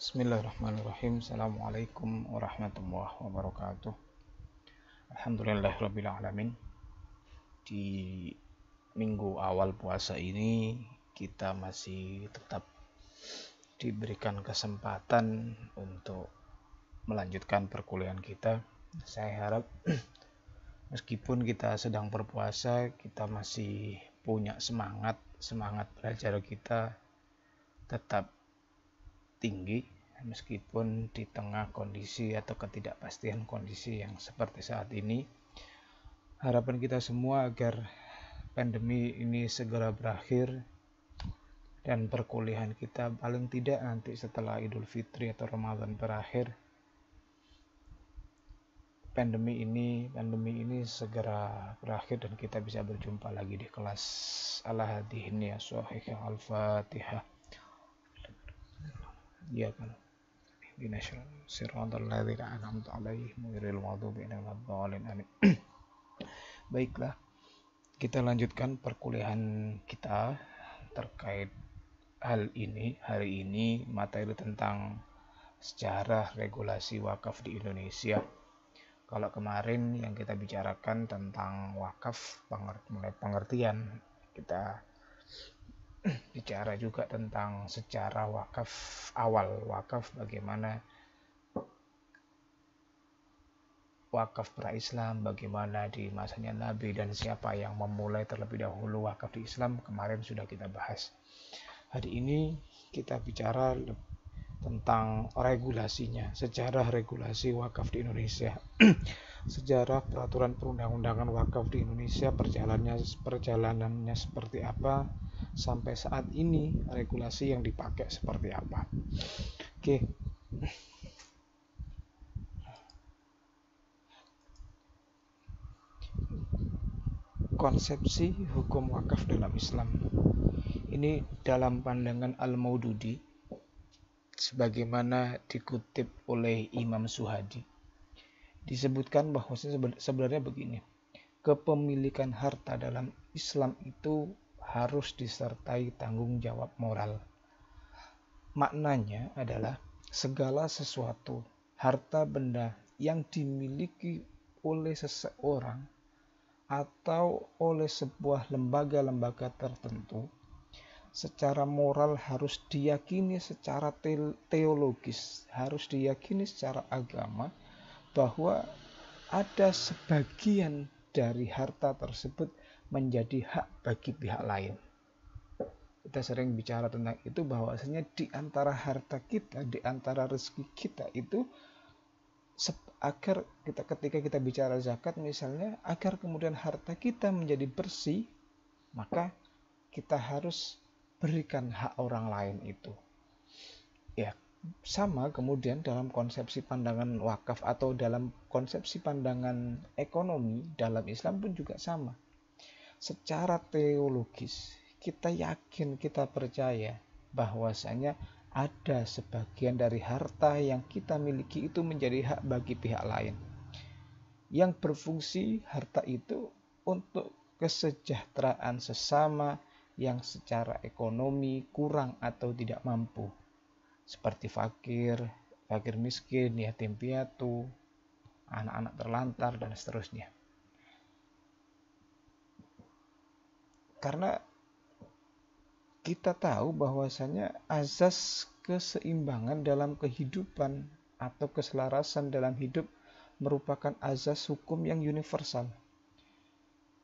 Bismillahirrahmanirrahim. Assalamualaikum warahmatullahi wabarakatuh. Alhamdulillahirrabbilalamin. Di minggu awal puasa ini kita masih tetap diberikan kesempatan untuk melanjutkan perkuliahan kita. Saya harap meskipun kita sedang berpuasa, kita masih punya semangat belajar kita tetap tinggi meskipun di tengah kondisi atau ketidakpastian kondisi yang seperti saat ini. Harapan kita semua agar pandemi ini segera berakhir dan perkuliahan kita paling tidak nanti setelah Idul Fitri atau Ramadan berakhir, pandemi ini segera berakhir dan kita bisa berjumpa lagi di kelas. Al-Hadihin ya Sahih Al-Fatihah. Ya kan. Baiklah, kita lanjutkan perkuliahan kita terkait hal ini. Hari ini materi tentang sejarah regulasi wakaf di Indonesia. Kalau kemarin yang kita bicarakan tentang wakaf, mulai pengertian, kita bicara juga tentang sejarah wakaf, awal wakaf, bagaimana wakaf pra-Islam, bagaimana di masanya Nabi dan siapa yang memulai terlebih dahulu wakaf di Islam, kemarin sudah kita bahas. Hari ini kita bicara tentang regulasinya, sejarah regulasi wakaf di Indonesia. Sejarah peraturan perundang-undangan wakaf di Indonesia, perjalanannya seperti apa sampai saat ini, regulasi yang dipakai seperti apa. Oke. Konsepsi hukum wakaf dalam Islam. Ini dalam pandangan Al-Maududi sebagaimana dikutip oleh Imam Suhadi. Disebutkan bahwa sebenarnya begini, kepemilikan harta dalam Islam itu harus disertai tanggung jawab moral. Maknanya adalah segala sesuatu, harta benda yang dimiliki oleh seseorang atau oleh sebuah lembaga-lembaga tertentu secara moral harus diyakini secara teologis, harus diyakini secara agama bahwa ada sebagian dari harta tersebut menjadi hak bagi pihak lain. Kita sering bicara tentang itu, bahwasanya di antara harta kita, di antara rezeki kita itu, agar kita ketika kita bicara zakat misalnya, agar kemudian harta kita menjadi bersih, maka kita harus berikan hak orang lain itu. Ya, sama kemudian dalam konsepsi pandangan wakaf atau dalam konsepsi pandangan ekonomi dalam Islam pun juga sama. Secara teologis kita yakin, kita percaya bahwasanya ada sebagian dari harta yang kita miliki itu menjadi hak bagi pihak lain, yang berfungsi harta itu untuk kesejahteraan sesama yang secara ekonomi kurang atau tidak mampu, seperti fakir miskin, yatim piatu, anak-anak terlantar, dan seterusnya. Karena kita tahu bahwasanya azas keseimbangan dalam kehidupan atau keselarasan dalam hidup merupakan azas hukum yang universal.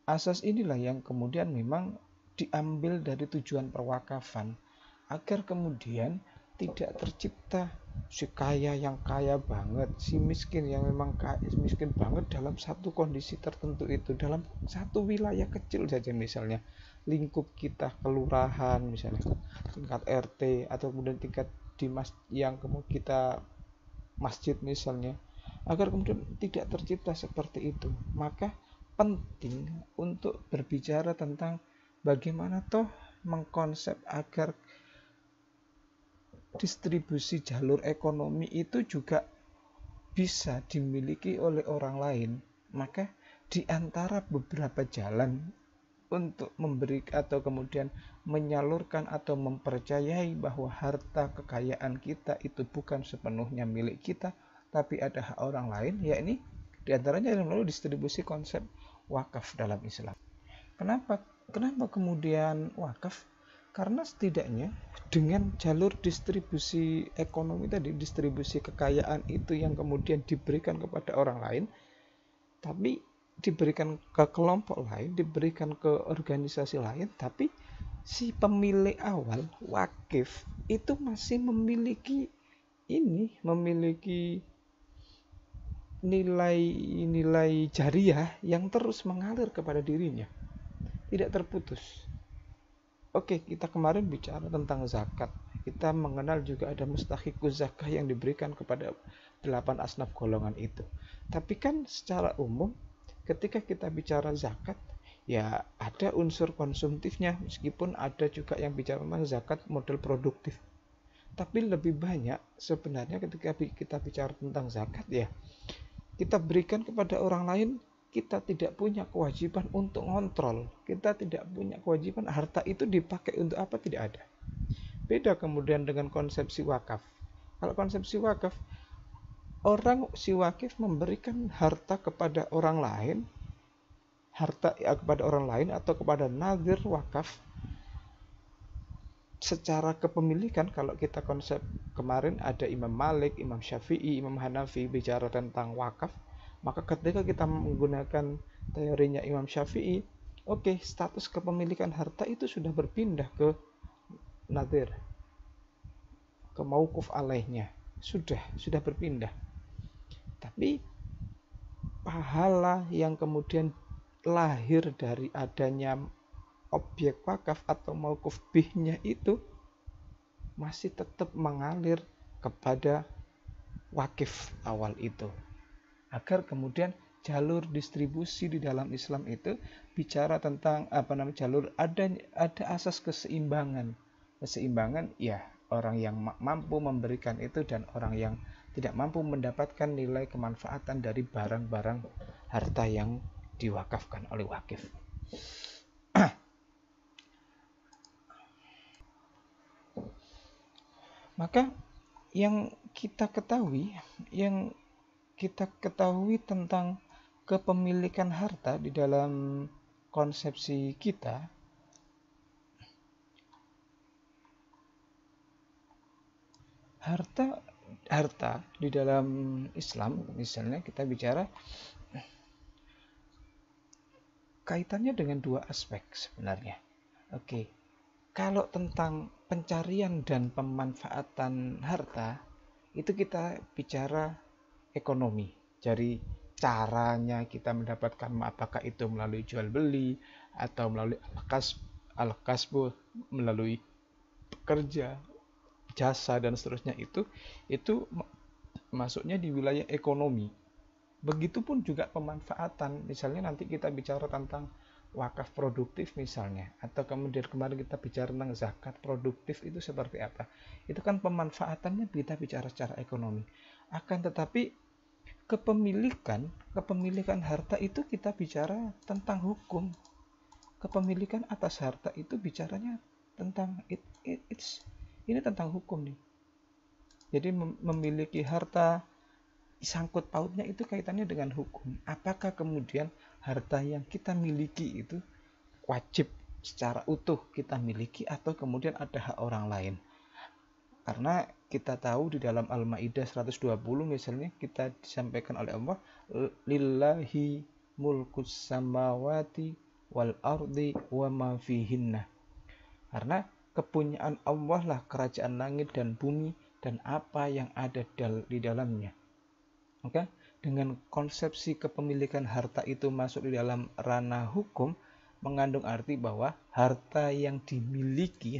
Asas inilah yang kemudian memang diambil dari tujuan perwakafan, agar kemudian tidak tercipta si kaya yang kaya banget, si miskin yang memang miskin banget dalam satu kondisi tertentu itu, dalam satu wilayah kecil saja, misalnya lingkup kita kelurahan, misalnya tingkat RT, atau kemudian tingkat di yang kemudian kita masjid misalnya, agar kemudian tidak tercipta seperti itu. Maka penting untuk berbicara tentang bagaimana toh mengkonsep agar distribusi jalur ekonomi itu juga bisa dimiliki oleh orang lain. Maka di antara beberapa jalan untuk memberi atau kemudian menyalurkan atau mempercayai bahwa harta kekayaan kita itu bukan sepenuhnya milik kita, tapi ada hak orang lain, ya ini diantaranya melalui distribusi konsep wakaf dalam Islam. Kenapa kemudian wakaf? Karena setidaknya dengan jalur distribusi ekonomi tadi, distribusi kekayaan itu yang kemudian diberikan kepada orang lain, tapi diberikan ke kelompok lain, diberikan ke organisasi lain, tapi si pemilik awal, wakif, itu masih memiliki nilai-nilai jariah yang terus mengalir kepada dirinya, tidak terputus. Oke, kita kemarin bicara tentang zakat. Kita mengenal juga ada mustahiquz zakah yang diberikan kepada 8 asnaf golongan itu. Tapi kan secara umum ketika kita bicara zakat, ya ada unsur konsumtifnya, meskipun ada juga yang bicara tentang zakat model produktif. Tapi lebih banyak sebenarnya ketika kita bicara tentang zakat, ya kita berikan kepada orang lain, kita tidak punya kewajiban untuk ngontrol. Kita tidak punya kewajiban harta itu dipakai untuk apa, tidak ada. Beda kemudian dengan konsepsi wakaf. Kalau konsepsi wakaf, si wakif memberikan harta kepada orang lain, atau kepada nazir wakaf secara kepemilikan. Kalau kita konsep kemarin ada Imam Malik, Imam Syafi'i, Imam Hanafi bicara tentang wakaf, maka ketika kita menggunakan teorinya Imam Syafi'i, oke, status kepemilikan harta itu sudah berpindah ke nazir, ke mauquf alaihnya, sudah berpindah. Tapi pahala yang kemudian lahir dari adanya objek wakaf atau mauquf bihnya itu masih tetap mengalir kepada wakif awal itu, agar kemudian jalur distribusi di dalam Islam itu bicara tentang jalur ada asas keseimbangan, ya orang yang mampu memberikan itu dan orang yang tidak mampu mendapatkan nilai kemanfaatan dari barang-barang harta yang diwakafkan oleh wakif. Maka yang kita ketahui tentang kepemilikan harta di dalam konsepsi kita, harta di dalam Islam, misalnya kita bicara kaitannya dengan dua aspek sebenarnya. Oke, kalau tentang pencarian dan pemanfaatan harta, itu kita bicara ekonomi. Jadi caranya kita mendapatkan, apakah itu melalui jual beli atau melalui al-kasbu, melalui pekerja, jasa dan seterusnya, itu masuknya di wilayah ekonomi. Begitupun juga pemanfaatan, misalnya nanti kita bicara tentang wakaf produktif misalnya, atau kemudian kemarin kita bicara tentang zakat produktif, itu seperti apa, itu kan pemanfaatannya kita bicara secara ekonomi. Akan tetapi kepemilikan harta itu kita bicara tentang hukum. Kepemilikan atas harta itu bicaranya tentang ini tentang hukum nih. Jadi memiliki harta, sangkut pautnya itu kaitannya dengan hukum. Apakah kemudian harta yang kita miliki itu wajib secara utuh kita miliki, atau kemudian ada hak orang lain? Karena kita tahu di dalam Al-Maidah 120 misalnya, kita disampaikan oleh Allah, lillahi mulkus samawati wal ardi wa ma fihinna. Karena kepunyaan Allah lah kerajaan langit dan bumi dan apa yang ada di dalamnya. Maka dengan konsepsi kepemilikan harta itu masuk di dalam ranah hukum, mengandung arti bahwa harta yang dimiliki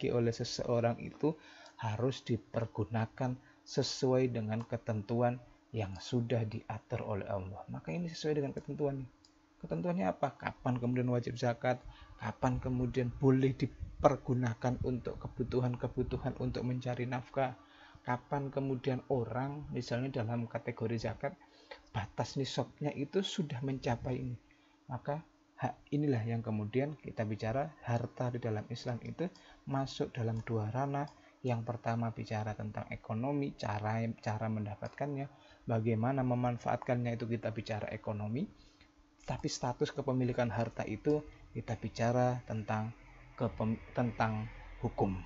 oleh seseorang itu harus dipergunakan sesuai dengan ketentuan yang sudah diatur oleh Allah. Maka ini sesuai dengan ketentuan. Ketentuannya apa? Kapan kemudian wajib zakat? Kapan kemudian boleh dipergunakan untuk kebutuhan untuk mencari nafkah? Kapan kemudian orang misalnya dalam kategori zakat batas nisabnya itu sudah mencapai ini, maka hak inilah yang kemudian kita bicara harta di dalam Islam itu masuk dalam dua ranah. Yang pertama bicara tentang ekonomi, cara mendapatkannya, bagaimana memanfaatkannya, itu kita bicara ekonomi. Tapi status kepemilikan harta itu kita bicara tentang hukum.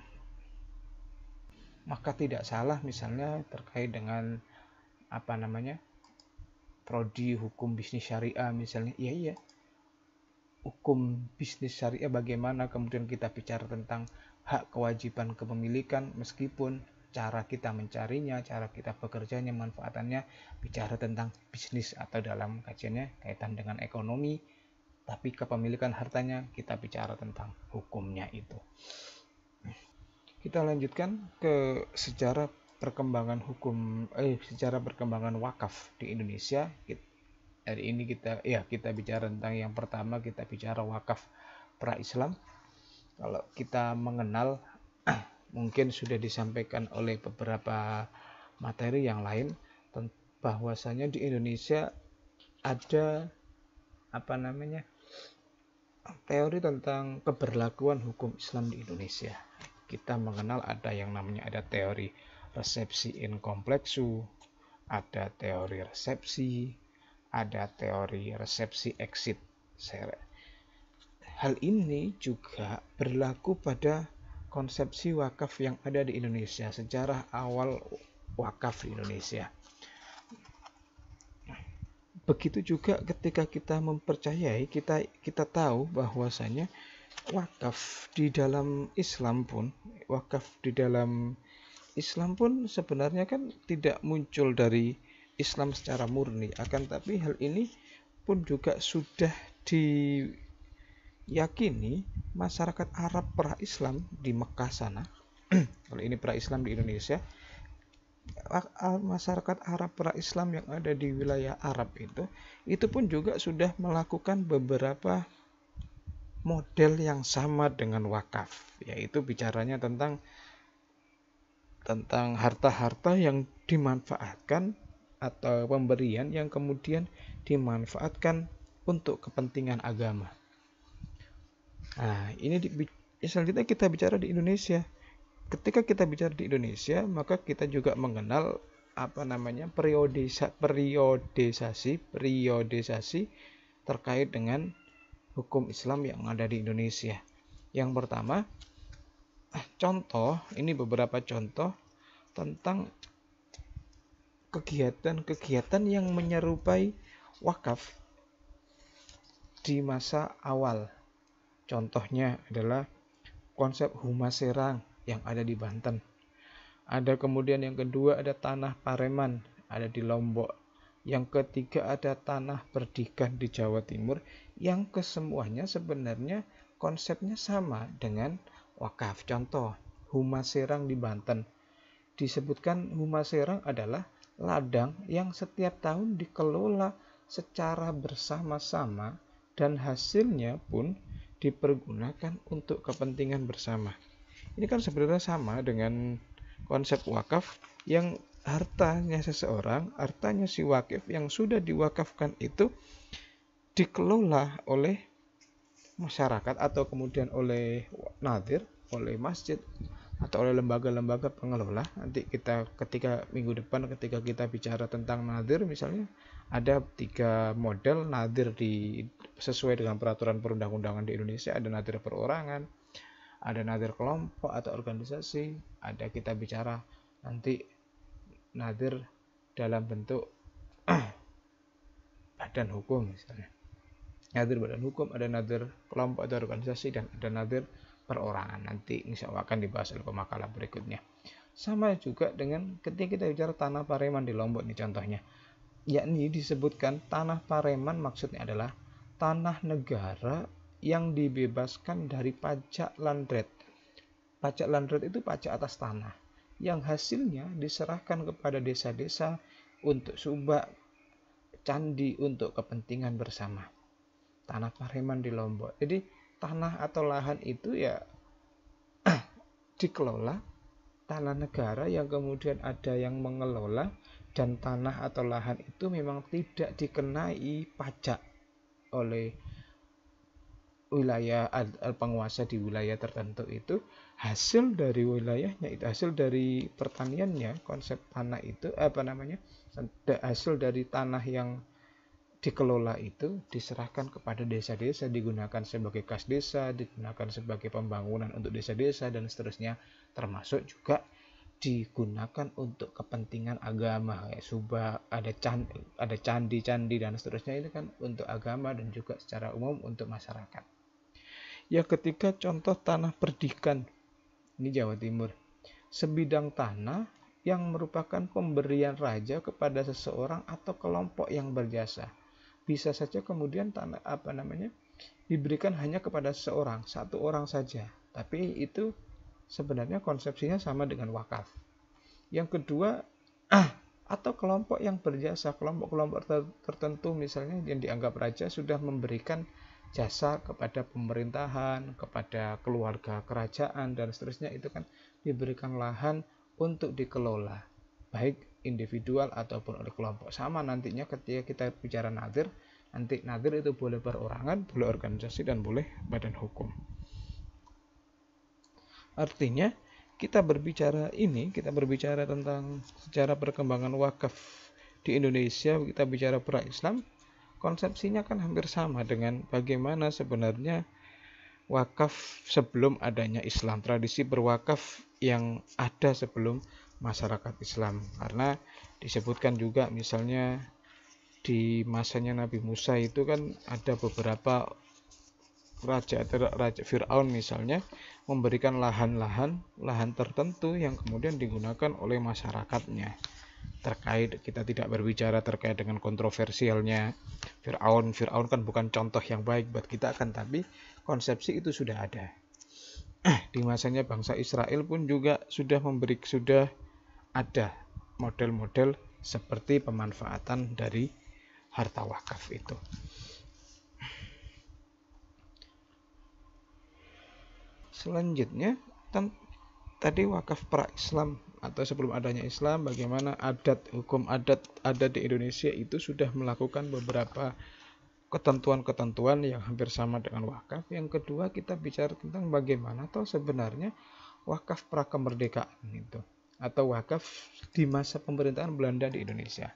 Maka tidak salah misalnya terkait dengan prodi hukum bisnis syariah misalnya, iya hukum bisnis syariah bagaimana, kemudian kita bicara tentang hak kewajiban kepemilikan, meskipun cara kita mencarinya, cara kita bekerjanya, manfaatannya bicara tentang bisnis atau dalam kajiannya kaitan dengan ekonomi, tapi kepemilikan hartanya kita bicara tentang hukumnya itu. Kita lanjutkan ke sejarah perkembangan wakaf di Indonesia. Hari ini kita bicara tentang yang pertama, kita bicara wakaf pra-Islam. Kalau kita mengenal mungkin sudah disampaikan oleh beberapa materi yang lain bahwasanya di Indonesia ada teori tentang keberlakuan hukum Islam di Indonesia. Kita mengenal ada teori resepsi in complexu, ada teori resepsi, ada teori resepsi exit. Hal ini juga berlaku pada konsepsi wakaf yang ada di Indonesia, sejarah awal wakaf di Indonesia. Begitu juga ketika kita mempercayai, kita tahu bahwasanya wakaf di dalam Islam pun sebenarnya kan tidak muncul dari Islam secara murni, akan tapi hal ini pun juga sudah diyakini masyarakat Arab pra-Islam di Mekah sana. Kalau ini pra-Islam di Indonesia, masyarakat Arab pra-Islam yang ada di wilayah Arab itu pun juga sudah melakukan beberapa model yang sama dengan wakaf, yaitu bicaranya tentang harta-harta yang dimanfaatkan atau pemberian yang kemudian dimanfaatkan untuk kepentingan agama. Nah, ini selanjutnya kita bicara di Indonesia. Ketika kita bicara di Indonesia, maka kita juga mengenal periodisasi terkait dengan hukum Islam yang ada di Indonesia. Yang pertama, beberapa contoh tentang kegiatan yang menyerupai wakaf di masa awal. Contohnya adalah konsep Humas Serang yang ada di Banten. Ada kemudian yang kedua ada Tanah Pareman ada di Lombok. Yang ketiga ada Tanah Perdikan di Jawa Timur, yang kesemuanya sebenarnya konsepnya sama dengan wakaf. Contoh, Humas Serang di Banten. Disebutkan Humas Serang adalah ladang yang setiap tahun dikelola secara bersama-sama dan hasilnya pun dipergunakan untuk kepentingan bersama. Ini kan sebenarnya sama dengan konsep wakaf yang hartanya si wakif yang sudah diwakafkan itu dikelola oleh masyarakat atau kemudian oleh nadhir, oleh masjid atau oleh lembaga-lembaga pengelola. Nanti ketika minggu depan ketika kita bicara tentang nadhir, misalnya ada 3 model nadhir sesuai dengan peraturan perundang-undangan di Indonesia. Ada nadhir perorangan, ada nadhir kelompok atau organisasi, ada kita bicara nanti nadhir dalam bentuk badan hukum misalnya. Nadhir badan hukum, ada nadhir kelompok atau organisasi, dan ada nadhir perorangan. Nanti insya Allah akan dibahas oleh pemakalah berikutnya. Sama juga dengan ketika kita bicara Tanah Pareman di Lombok ini contohnya, yakni disebutkan Tanah Pareman maksudnya adalah tanah negara yang dibebaskan dari pajak landret. Pajak landret itu pajak atas tanah yang hasilnya diserahkan kepada desa-desa untuk subak, candi, untuk kepentingan bersama. Tanah Pareman di Lombok. Jadi tanah atau lahan itu ya dikelola, tanah negara yang kemudian ada yang mengelola, dan tanah atau lahan itu memang tidak dikenai pajak oleh wilayah penguasa di wilayah tertentu itu hasil dari wilayahnya, itu hasil dari pertaniannya, konsep tanah itu hasil dari tanah yang dikelola itu diserahkan kepada desa-desa, digunakan sebagai kas desa, digunakan sebagai pembangunan untuk desa-desa dan seterusnya, termasuk juga digunakan untuk kepentingan agama, subah, ada candi-candi dan seterusnya, itu kan untuk agama dan juga secara umum untuk masyarakat. Ya, ketika contoh tanah perdikan, ini Jawa Timur, sebidang tanah yang merupakan pemberian raja kepada seseorang atau kelompok yang berjasa. Bisa saja kemudian tanah diberikan hanya kepada seseorang, satu orang saja, tapi itu sebenarnya konsepsinya sama dengan wakaf. Yang kedua, atau kelompok yang berjasa, kelompok-kelompok tertentu misalnya yang dianggap raja sudah memberikan jasa kepada pemerintahan, kepada keluarga kerajaan dan seterusnya, itu kan diberikan lahan untuk dikelola, baik individual ataupun oleh kelompok. Sama nantinya ketika kita bicara nadir, nanti nadir itu boleh perorangan, boleh organisasi, dan boleh badan hukum. Artinya kita berbicara tentang sejarah perkembangan wakaf di Indonesia, kita bicara pra-Islam, konsepsinya kan hampir sama dengan bagaimana sebenarnya wakaf sebelum adanya Islam, tradisi berwakaf yang ada sebelum masyarakat Islam. Karena disebutkan juga misalnya di masanya Nabi Musa itu kan ada beberapa raja Fir'aun misalnya memberikan lahan tertentu yang kemudian digunakan oleh masyarakatnya. Terkait, kita tidak berbicara terkait dengan kontroversialnya Fir'aun kan bukan contoh yang baik buat kita kan, tapi konsepsi itu sudah ada. Di masanya bangsa Israel pun juga sudah ada model-model seperti pemanfaatan dari harta wakaf itu. Selanjutnya, tadi wakaf pra-Islam atau sebelum adanya Islam, bagaimana hukum adat di Indonesia itu sudah melakukan beberapa ketentuan-ketentuan yang hampir sama dengan wakaf. Yang kedua, kita bicara tentang bagaimana sebenarnya wakaf pra-kemerdekaan itu, atau wakaf di masa pemerintahan Belanda di Indonesia.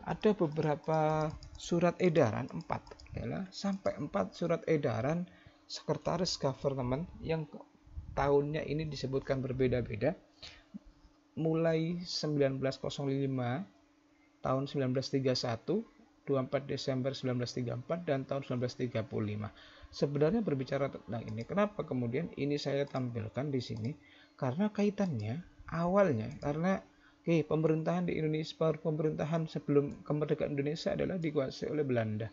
Ada beberapa surat edaran, 4 surat edaran Sekretaris Government yang tahunnya ini disebutkan berbeda-beda, mulai 1905, tahun 1931, 24 Desember 1934, dan tahun 1935. Sebenarnya berbicara tentang ini. Kenapa kemudian ini saya tampilkan di sini? Karena kaitannya awalnya, karena pemerintahan di Indonesia, pemerintahan sebelum kemerdekaan Indonesia adalah dikuasai oleh Belanda.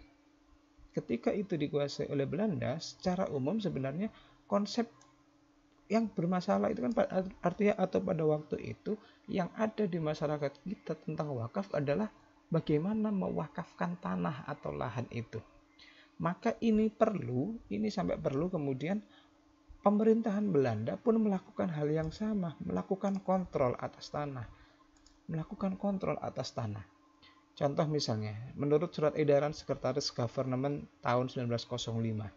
Ketika itu dikuasai oleh Belanda, secara umum sebenarnya konsep yang bermasalah itu kan artinya atau pada waktu itu yang ada di masyarakat kita tentang wakaf adalah bagaimana mewakafkan tanah atau lahan itu. Maka ini sampai perlu kemudian pemerintahan Belanda pun melakukan hal yang sama, melakukan kontrol atas tanah. Contoh misalnya, menurut surat edaran Sekretaris Government tahun 1905,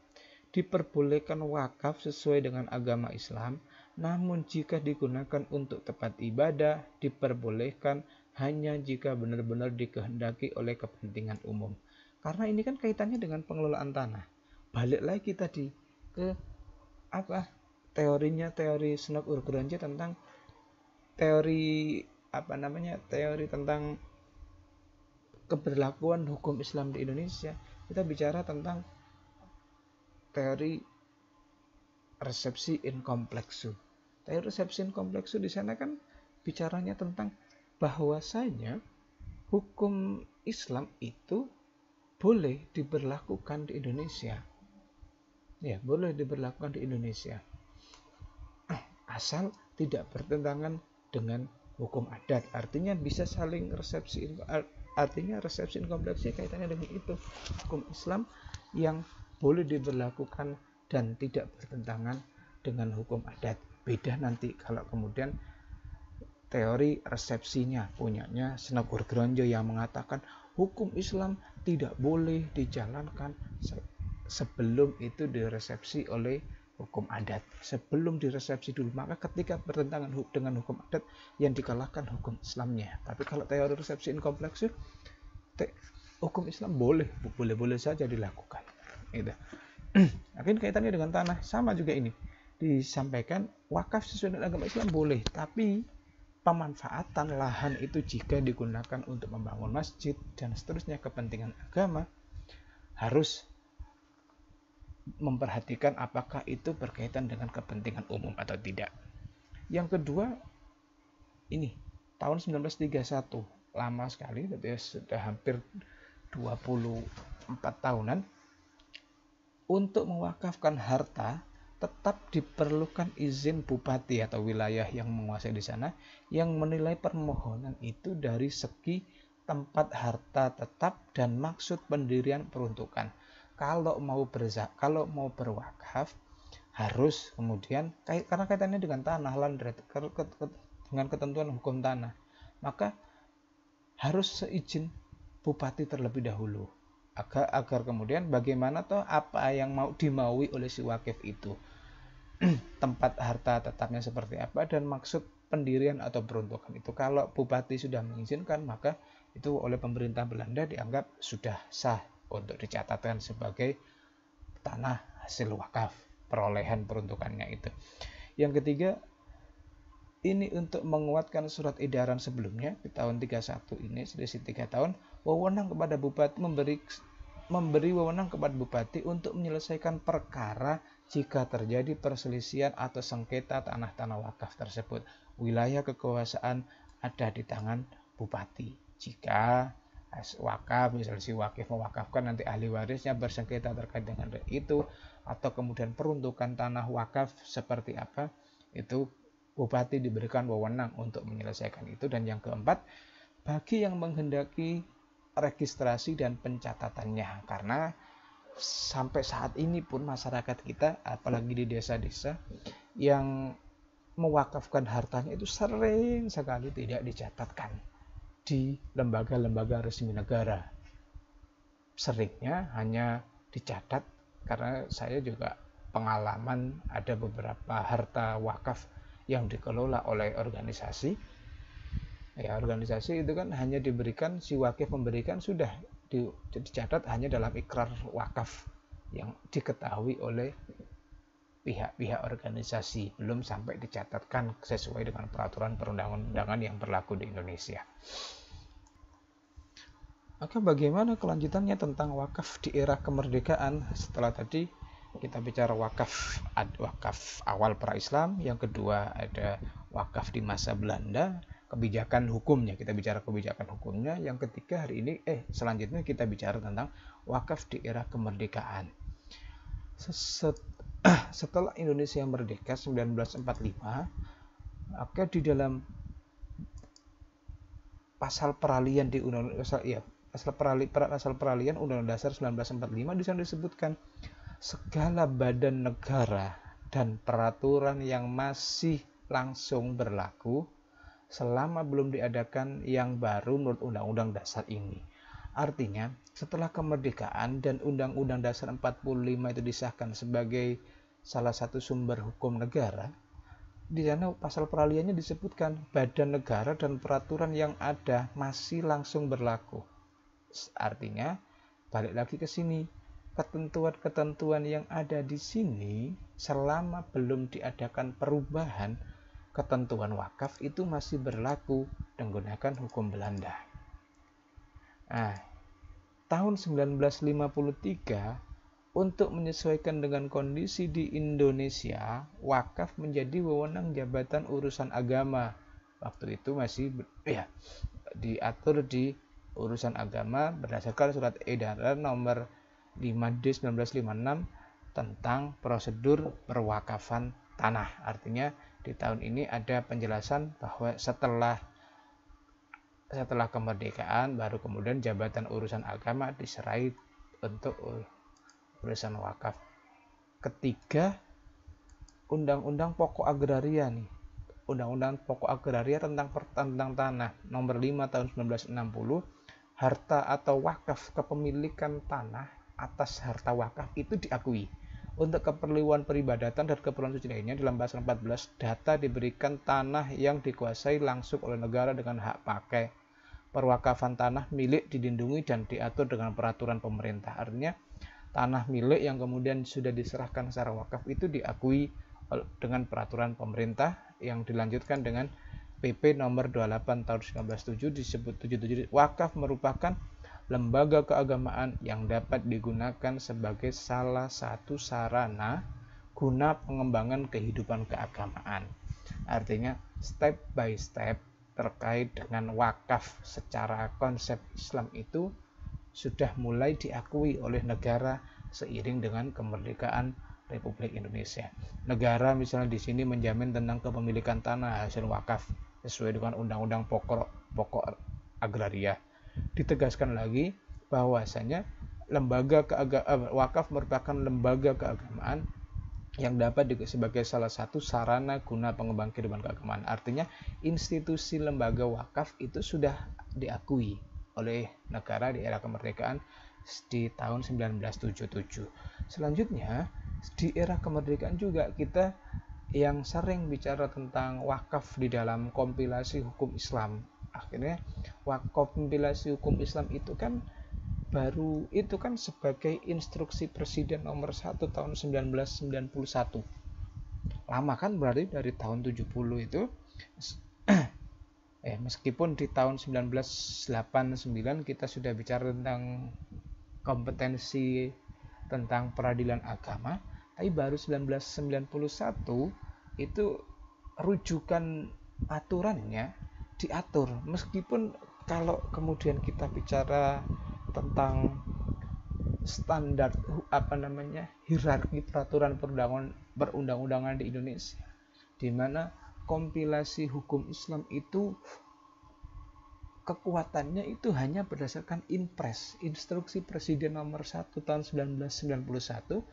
diperbolehkan wakaf sesuai dengan agama Islam, namun jika digunakan untuk tempat ibadah, diperbolehkan hanya jika benar-benar dikehendaki oleh kepentingan umum. Karena ini kan kaitannya dengan pengelolaan tanah. Balik lagi tadi ke teori Snook Urgronje tentang teori tentang keberlakuan hukum Islam di Indonesia. Kita bicara tentang teori resepsi in complexu. Teori resepsi in complexu di sana kan bicaranya tentang bahwasanya hukum Islam itu boleh diberlakukan di Indonesia. Ya, boleh diberlakukan di Indonesia. Asal tidak bertentangan dengan hukum adat. Artinya bisa saling resepsi. Artinya resepsi in complexu kaitannya dengan itu. Hukum Islam yang boleh diberlakukan dan tidak bertentangan dengan hukum adat. Beda nanti kalau kemudian teori resepsinya punyanya Snook Urgronje yang mengatakan hukum Islam tidak boleh dijalankan sebelum itu diresepsi oleh hukum adat. Sebelum diresepsi dulu, maka ketika bertentangan dengan hukum adat, yang dikalahkan hukum Islamnya. Tapi kalau teori resepsi inkompleks, hukum Islam boleh saja dilakukan. Gitu. Akhirnya kaitannya dengan tanah, sama juga ini. Disampaikan wakaf sesuai dengan agama Islam boleh, tapi pemanfaatan lahan itu jika digunakan untuk membangun masjid dan seterusnya kepentingan agama, harus memperhatikan apakah itu berkaitan dengan kepentingan umum atau tidak. Yang kedua, ini tahun 1931, lama sekali, sudah hampir 24 tahunan. Untuk mewakafkan harta tetap diperlukan izin bupati atau wilayah yang menguasai di sana, yang menilai permohonan itu dari segi tempat harta tetap dan maksud pendirian peruntukan. Kalau mau berwakaf, harus kemudian karena kaitannya dengan tanah, dengan ketentuan hukum tanah, maka harus seizin bupati terlebih dahulu, agar kemudian bagaimana toh apa yang mau dimaui oleh si wakif itu, tempat harta tetapnya seperti apa dan maksud pendirian atau peruntukan itu. Kalau bupati sudah mengizinkan, maka itu oleh pemerintah Belanda dianggap sudah sah untuk dicatatkan sebagai tanah hasil wakaf, perolehan peruntukannya itu. Yang ketiga, ini untuk menguatkan surat edaran sebelumnya di tahun 31 ini, selisih 3 tahun, wewenang kepada bupati memberi wewenang kepada bupati untuk menyelesaikan perkara jika terjadi perselisihan atau sengketa tanah-tanah wakaf tersebut. Wilayah kekuasaan ada di tangan bupati. Jika wakaf, misalnya si wakif mewakafkan, nanti ahli warisnya bersengketa terkait dengan itu, atau kemudian peruntukan tanah wakaf seperti apa, itu bupati diberikan wewenang untuk menyelesaikan itu. Dan yang keempat, bagi yang menghendaki registrasi dan pencatatannya, karena sampai saat ini pun masyarakat kita, apalagi di desa-desa, yang mewakafkan hartanya itu sering sekali tidak dicatatkan di lembaga-lembaga resmi negara. Seringnya hanya dicatat, karena saya juga pengalaman ada beberapa harta wakaf yang dikelola oleh organisasi. Ya, organisasi itu kan hanya diberikan, si wakif memberikan, sudah dicatat hanya dalam ikrar wakaf yang diketahui oleh pihak-pihak organisasi, belum sampai dicatatkan sesuai dengan peraturan perundang-undangan yang berlaku di Indonesia. Maka bagaimana kelanjutannya tentang wakaf di era kemerdekaan? Setelah tadi kita bicara wakaf awal pra-Islam, yang kedua ada wakaf di masa Belanda, kebijakan hukumnya, kita bicara kebijakan hukumnya. Yang ketiga hari ini, selanjutnya kita bicara tentang wakaf di era kemerdekaan. Setelah Indonesia merdeka 1945, maka di dalam pasal peralihan di pasal peralihan Undang-Undang Dasar 1945 di sana disebutkan segala badan negara dan peraturan yang masih langsung berlaku selama belum diadakan yang baru menurut Undang-Undang Dasar ini. Artinya, setelah kemerdekaan dan Undang-Undang Dasar 45 itu disahkan sebagai salah satu sumber hukum negara, di sana pasal peralihannya disebutkan badan negara dan peraturan yang ada masih langsung berlaku. Artinya, balik lagi ke sini, ketentuan-ketentuan yang ada di sini selama belum diadakan perubahan ketentuan wakaf itu masih berlaku menggunakan hukum Belanda. Nah, tahun 1953, untuk menyesuaikan dengan kondisi di Indonesia, wakaf menjadi wewenang Jabatan Urusan Agama. Waktu itu masih diatur di Urusan Agama berdasarkan surat edaran nomor 5D 1956 tentang prosedur perwakafan tanah. Artinya di tahun ini ada penjelasan bahwa setelah kemerdekaan baru kemudian Jabatan Urusan Agama diserai untuk urusan wakaf. Ketiga, Undang-Undang Pokok Agraria nih. Undang-Undang Pokok Agraria tentang tanah nomor 5 tahun 1960, harta atau wakaf kepemilikan tanah atas harta wakaf itu diakui. Untuk keperluan peribadatan dan keperluan suci lainnya dalam pasal 14, data diberikan tanah yang dikuasai langsung oleh negara dengan hak pakai. Perwakafan tanah milik dilindungi dan diatur dengan peraturan pemerintah. Artinya tanah milik yang kemudian sudah diserahkan secara wakaf itu diakui dengan peraturan pemerintah yang dilanjutkan dengan PP nomor 28 tahun 1907 disebut 77. Wakaf merupakan lembaga keagamaan yang dapat digunakan sebagai salah satu sarana guna pengembangan kehidupan keagamaan. Artinya step by step terkait dengan wakaf secara konsep Islam itu sudah mulai diakui oleh negara seiring dengan kemerdekaan Republik Indonesia. Negara misalnya di sini menjamin tentang kepemilikan tanah hasil wakaf sesuai dengan Undang-Undang Pokok Agraria. Ditegaskan lagi bahwasanya wakaf merupakan lembaga keagamaan yang dapat sebagai salah satu sarana guna pengembangan kehidupan keagamaan. Artinya institusi lembaga wakaf itu sudah diakui oleh negara di era kemerdekaan di tahun 1977. Selanjutnya di era kemerdekaan juga kita yang sering bicara tentang wakaf di dalam kompilasi hukum Islam. Akhirnya kompilasi hukum Islam itu kan sebagai instruksi Presiden nomor 1 tahun 1991. Lama kan, berarti dari tahun 70 itu meskipun di tahun 1989 kita sudah bicara tentang kompetensi tentang peradilan agama, tapi baru 1991 itu rujukan aturannya diatur. Meskipun kalau kemudian kita bicara tentang standar hierarki peraturan perundang-undangan di Indonesia, di mana kompilasi hukum Islam itu kekuatannya itu hanya berdasarkan Inpres, Instruksi Presiden nomor 1 tahun 1991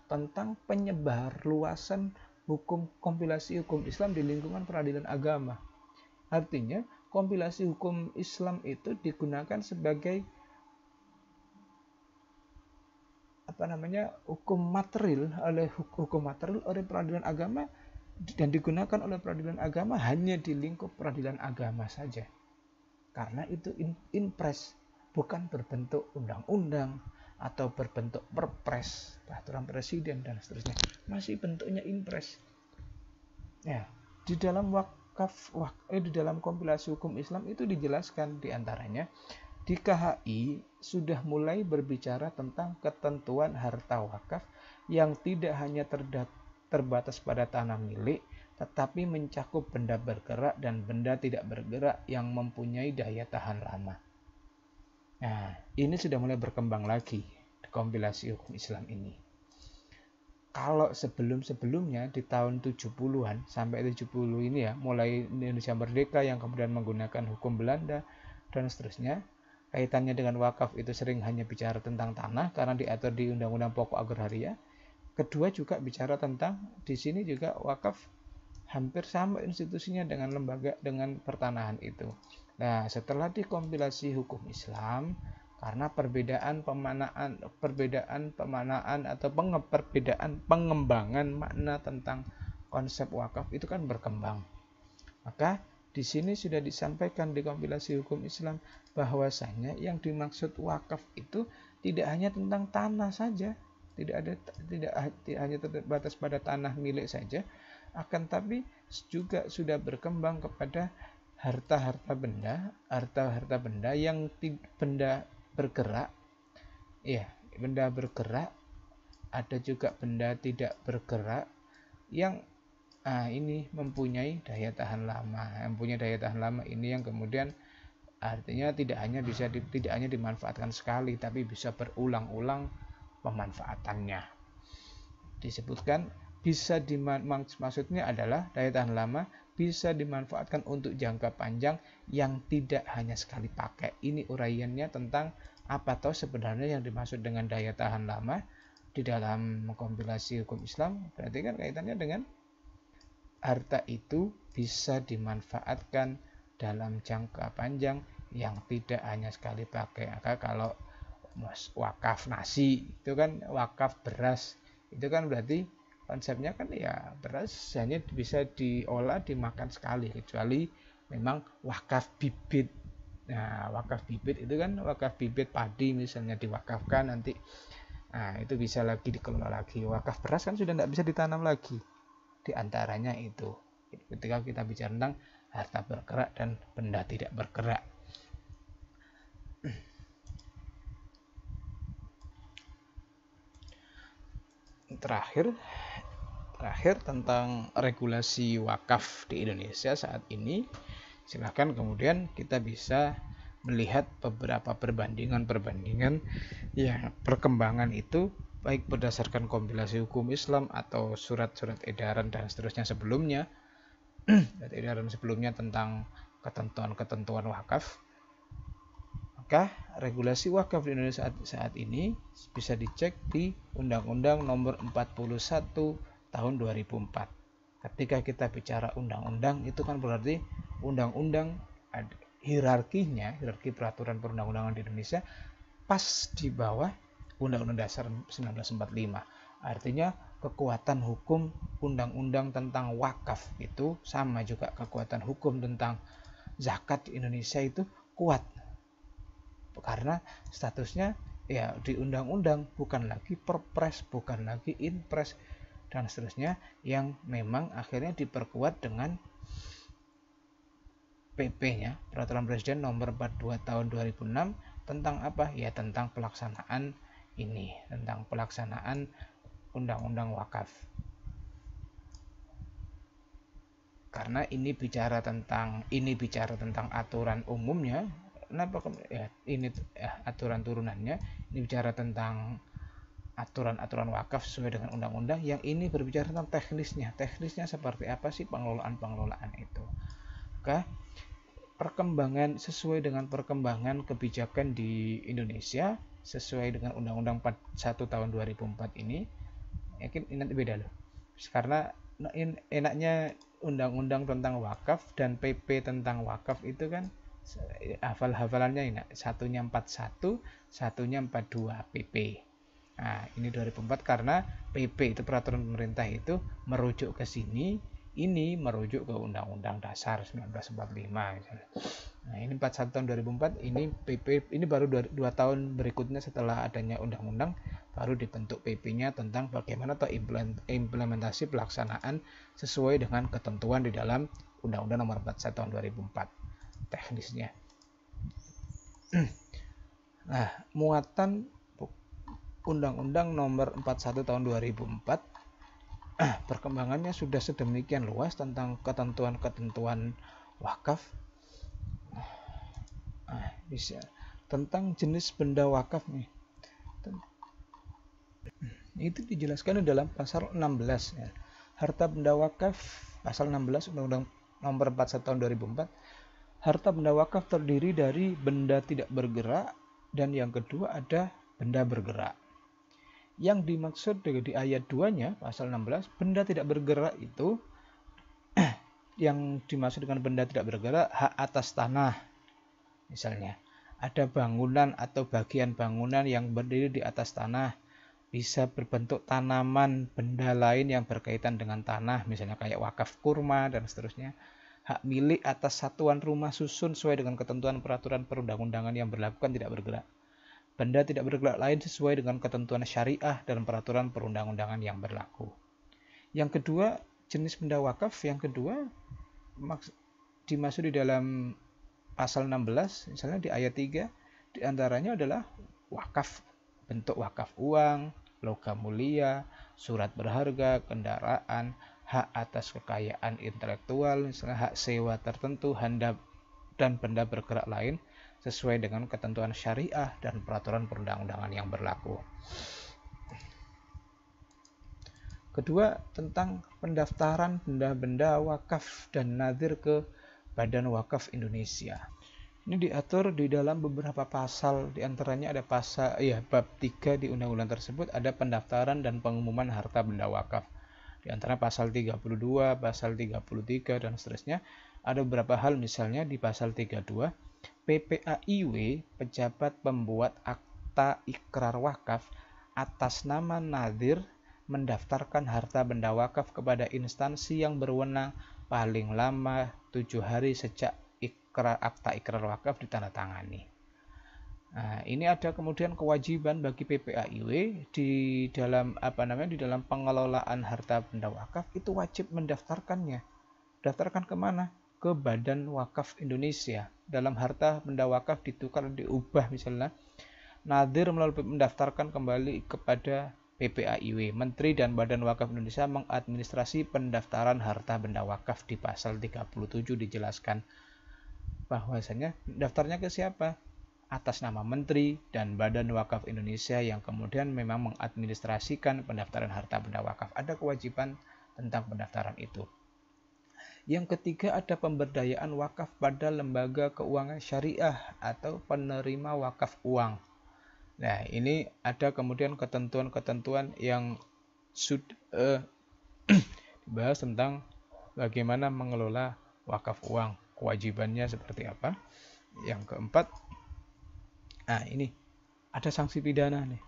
tentang penyebar luasan kompilasi hukum Islam di lingkungan peradilan agama. Artinya kompilasi hukum Islam itu digunakan sebagai hukum material oleh peradilan agama, dan digunakan oleh peradilan agama hanya di lingkup peradilan agama saja, karena itu inpres, bukan berbentuk undang-undang atau berbentuk perpres, peraturan presiden dan seterusnya, masih bentuknya inpres. Ya, di dalam di dalam kompilasi hukum Islam itu dijelaskan diantaranya di KHI sudah mulai berbicara tentang ketentuan harta wakaf yang tidak hanya terbatas pada tanah milik, tetapi mencakup benda bergerak dan benda tidak bergerak yang mempunyai daya tahan lama. Nah, ini sudah mulai berkembang lagi di kompilasi hukum Islam ini. Kalau sebelum-sebelumnya di tahun 70-an sampai 70 ini ya, mulai Indonesia merdeka yang kemudian menggunakan hukum Belanda dan seterusnya, kaitannya dengan wakaf itu sering hanya bicara tentang tanah karena diatur di Undang-Undang Pokok Agraria. Kedua juga bicara tentang, di sini juga wakaf hampir sama institusinya dengan lembaga dengan pertanahan itu. Nah, setelah dikompilasi hukum Islam, karena perbedaan pemanaan atau perbedaan pengembangan makna tentang konsep wakaf itu kan berkembang. Maka di sini sudah disampaikan di kompilasi hukum Islam bahwasanya yang dimaksud wakaf itu tidak hanya tentang tanah saja, tidak hanya terbatas pada tanah milik saja, akan tapi juga sudah berkembang kepada harta benda yang benda bergerak, benda bergerak, ada juga benda tidak bergerak yang ini mempunyai daya tahan lama. Ini yang kemudian artinya tidak hanya dimanfaatkan sekali, tapi bisa berulang-ulang pemanfaatannya. Disebutkan maksudnya adalah daya tahan lama bisa dimanfaatkan untuk jangka panjang yang tidak hanya sekali pakai. Ini uraiannya tentang apa toh sebenarnya yang dimaksud dengan daya tahan lama di dalam kompilasi hukum Islam. Berarti kan kaitannya dengan harta itu bisa dimanfaatkan dalam jangka panjang yang tidak hanya sekali pakai. Maka kalau wakaf nasi, itu kan wakaf beras, itu kan berarti konsepnya kan ya beras hanya bisa diolah dimakan sekali, kecuali memang wakaf bibit. Nah, wakaf bibit itu kan wakaf bibit padi misalnya diwakafkan nanti, nah itu bisa lagi dikelola lagi. Wakaf beras kan sudah tidak bisa ditanam lagi. Di antaranya itu ketika kita bicara tentang harta bergerak dan benda tidak bergerak. Terakhir tentang regulasi wakaf di Indonesia saat ini, silahkan kemudian kita bisa melihat beberapa perbandingan yang perkembangan itu baik berdasarkan kompilasi hukum Islam atau surat-surat edaran dan seterusnya sebelumnya edaran sebelumnya tentang ketentuan-ketentuan wakaf. Maka regulasi wakaf di Indonesia saat ini bisa dicek di Undang-Undang Nomor 41 Tahun 2004. Ketika kita bicara undang-undang, itu kan berarti undang-undang hierarki peraturan perundang-undangan di Indonesia pas di bawah Undang-Undang Dasar 1945. Artinya kekuatan hukum undang-undang tentang wakaf itu sama juga kekuatan hukum tentang zakat di Indonesia itu kuat. Karena statusnya ya di undang-undang, bukan lagi perpres, bukan lagi inpres dan seterusnya, yang memang akhirnya diperkuat dengan PP-nya, Peraturan Presiden Nomor 42 Tahun 2006 tentang apa? Ya tentang pelaksanaan ini, tentang pelaksanaan Undang-Undang Wakaf. Karena ini bicara tentang aturan umumnya. Kenapa ya ini aturan turunannya, ini bicara tentang aturan-aturan wakaf sesuai dengan undang-undang, yang ini berbicara tentang teknisnya seperti apa sih pengelolaan itu. Maka perkembangan sesuai dengan perkembangan kebijakan di Indonesia sesuai dengan Undang-Undang 41 tahun 2004 ini, yakin ini beda loh. Karena enaknya undang-undang tentang wakaf dan PP tentang wakaf itu kan hafal-hafalannya enak. Satunya 41, satunya 42 PP. Nah, ini 2004 karena PP itu peraturan pemerintah itu merujuk ke sini, ini merujuk ke Undang-Undang Dasar 1945 misalnya. Nah, ini 41 tahun 2004, ini PP, ini baru 2 tahun berikutnya setelah adanya undang-undang baru dibentuk PP-nya tentang bagaimana implementasi pelaksanaan sesuai dengan ketentuan di dalam Undang-Undang Nomor 41 tahun 2004. Teknisnya. Nah, muatan Undang-Undang Nomor 41 tahun 2004 perkembangannya sudah sedemikian luas tentang ketentuan-ketentuan wakaf. Bisa tentang jenis benda wakaf nih. Itu dijelaskan di dalam pasal 16 ya. Harta benda wakaf pasal 16 Undang-Undang Nomor 41 tahun 2004. Harta benda wakaf terdiri dari benda tidak bergerak dan yang kedua ada benda bergerak. Yang dimaksud di ayat 2-nya pasal 16, benda tidak bergerak itu yang dimaksud dengan benda tidak bergerak hak atas tanah. Misalnya, ada bangunan atau bagian bangunan yang berdiri di atas tanah, bisa berbentuk tanaman, benda lain yang berkaitan dengan tanah, misalnya kayak wakaf kurma dan seterusnya. Hak milik atas satuan rumah susun sesuai dengan ketentuan peraturan perundang-undangan yang berlaku kan tidak bergerak. Benda tidak bergerak lain sesuai dengan ketentuan syariah dan peraturan perundang-undangan yang berlaku. Yang kedua, jenis benda wakaf yang kedua dimaksud di dalam pasal 16, misalnya di ayat 3, diantaranya adalah wakaf, bentuk wakaf uang, logam mulia, surat berharga, kendaraan, hak atas kekayaan intelektual, misalnya hak sewa tertentu, dan benda bergerak lain sesuai dengan ketentuan syariah dan peraturan perundang-undangan yang berlaku. Kedua, tentang pendaftaran benda-benda wakaf dan nazir ke Badan Wakaf Indonesia. Ini diatur di dalam beberapa pasal, diantaranya ada bab 3 di undang-undang tersebut ada pendaftaran dan pengumuman harta benda wakaf. Di antara pasal 32, pasal 33 dan seterusnya ada beberapa hal, misalnya di pasal 32 PPAIW pejabat pembuat akta ikrar wakaf atas nama nadhir mendaftarkan harta benda wakaf kepada instansi yang berwenang paling lama 7 hari sejak akta ikrar wakaf ditandatangani. Nah, ini ada kemudian kewajiban bagi PPAIW di dalam di dalam pengelolaan harta benda wakaf itu wajib mendaftarkannya. Daftarkan kemana? Ke Badan Wakaf Indonesia. Dalam harta benda wakaf ditukar diubah misalnya, nadhir melalui mendaftarkan kembali kepada PPAIW. Menteri dan Badan Wakaf Indonesia mengadministrasi pendaftaran harta benda wakaf. Di pasal 37 dijelaskan bahwasanya daftarnya ke siapa? Atas nama Menteri dan Badan Wakaf Indonesia yang kemudian memang mengadministrasikan pendaftaran harta benda wakaf. Ada kewajiban tentang pendaftaran itu. Yang ketiga, ada pemberdayaan wakaf pada lembaga keuangan syariah atau penerima wakaf uang. Nah, ini ada kemudian ketentuan-ketentuan yang sudah dibahas tentang bagaimana mengelola wakaf uang. Kewajibannya seperti apa? Yang keempat, ini ada sanksi pidana nih.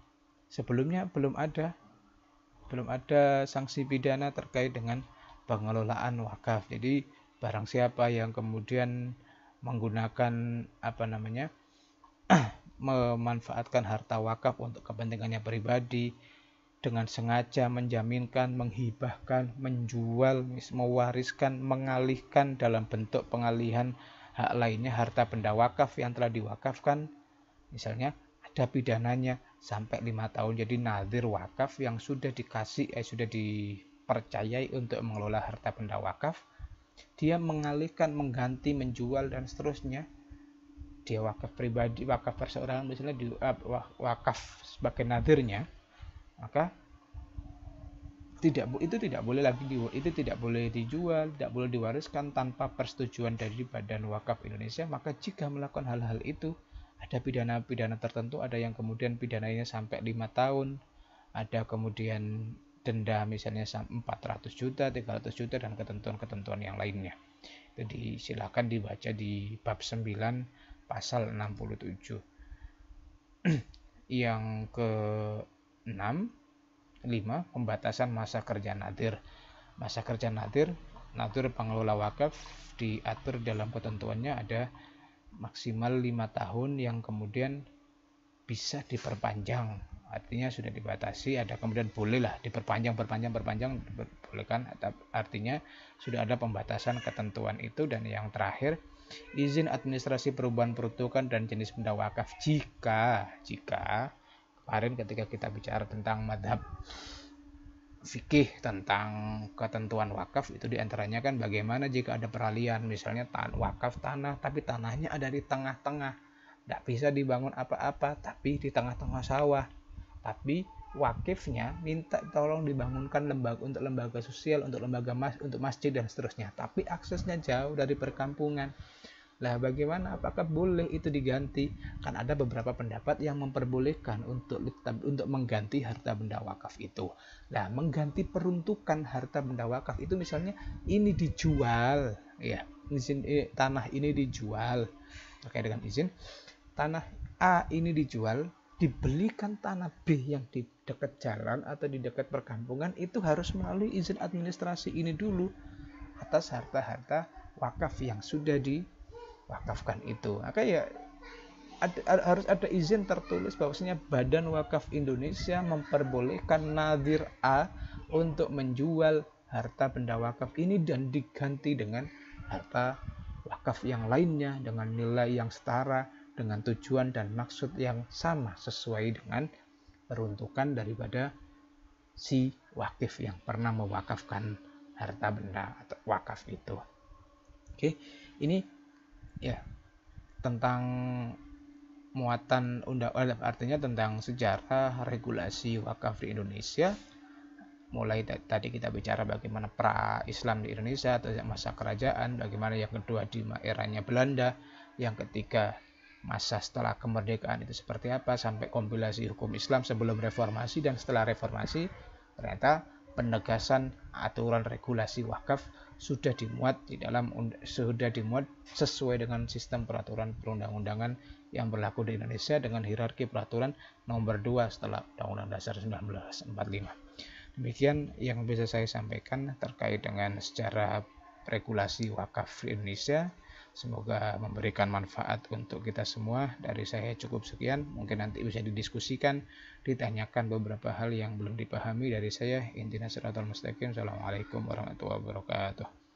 Sebelumnya belum ada sanksi pidana terkait dengan pengelolaan wakaf. Jadi barang siapa yang kemudian menggunakan memanfaatkan harta wakaf untuk kepentingannya pribadi dengan sengaja menjaminkan, menghibahkan, menjual, mewariskan, mengalihkan dalam bentuk pengalihan hak lainnya harta benda wakaf yang telah diwakafkan, misalnya ada pidananya sampai 5 tahun. Jadi nadhir wakaf yang sudah dipercayai untuk mengelola harta benda wakaf, dia mengalihkan, mengganti, menjual dan seterusnya. Dia wakaf pribadi, wakaf perseorangan misalnya wakaf sebagai nadhirnya, maka itu tidak boleh dijual, tidak boleh diwariskan tanpa persetujuan dari Badan Wakaf Indonesia. Maka jika melakukan hal-hal itu, ada pidana-pidana tertentu, ada yang kemudian pidananya sampai 5 tahun, ada kemudian denda misalnya 400 juta, 300 juta, dan ketentuan-ketentuan yang lainnya. Itu silakan dibaca di bab 9 pasal 67. Yang ke-6, pembatasan masa kerja nadhir. Masa kerja nadhir pengelola wakaf diatur dalam ketentuannya ada maksimal 5 tahun yang kemudian bisa diperpanjang. Artinya sudah dibatasi, ada kemudian bolehlah diperpanjang diperbolehkan, artinya sudah ada pembatasan ketentuan itu. Dan yang terakhir, izin administrasi perubahan peruntukan dan jenis benda wakaf jika kemarin ketika kita bicara tentang madhab fikih tentang ketentuan wakaf itu diantaranya kan bagaimana jika ada peralihan, misalnya wakaf tanah tapi tanahnya ada di tengah-tengah, tidak bisa dibangun apa-apa tapi di tengah-tengah sawah, tapi wakifnya minta tolong dibangunkan lembaga sosial, untuk masjid dan seterusnya, tapi aksesnya jauh dari perkampungan. Lah bagaimana, apakah boleh itu diganti? Kan ada beberapa pendapat yang memperbolehkan untuk mengganti harta benda wakaf itu. Lah mengganti peruntukan harta benda wakaf itu misalnya ini dijual, ya, tanah ini dijual terkait dengan izin, tanah A ini dijual, dibelikan tanah B yang di dekat jalan atau di dekat perkampungan, itu harus melalui izin administrasi ini dulu atas harta-harta wakaf yang sudah diwakafkan itu. Maka ya harus ada izin tertulis bahwasanya Badan Wakaf Indonesia memperbolehkan nadhir A untuk menjual harta benda wakaf ini dan diganti dengan harta wakaf yang lainnya dengan nilai yang setara, dengan tujuan dan maksud yang sama sesuai dengan peruntukan daripada si wakif yang pernah mewakafkan harta benda atau wakaf itu. Oke, ini ya tentang muatan artinya tentang sejarah regulasi wakaf di Indonesia. Mulai tadi kita bicara bagaimana pra-Islam di Indonesia atau masa kerajaan, bagaimana yang kedua di eranya Belanda, yang ketiga masa setelah kemerdekaan itu seperti apa, sampai kompilasi hukum Islam sebelum reformasi dan setelah reformasi. Ternyata penegasan aturan regulasi wakaf sudah dimuat sesuai dengan sistem peraturan perundang-undangan yang berlaku di Indonesia dengan hierarki peraturan nomor 2 setelah Undang-Undang Dasar 1945. Demikian yang bisa saya sampaikan terkait dengan sejarah regulasi wakaf di Indonesia. Semoga memberikan manfaat untuk kita semua. Dari saya cukup sekian. Mungkin nanti bisa didiskusikan, ditanyakan beberapa hal yang belum dipahami dari saya. Intinya siratal mustaqim. Assalamualaikum warahmatullahi wabarakatuh.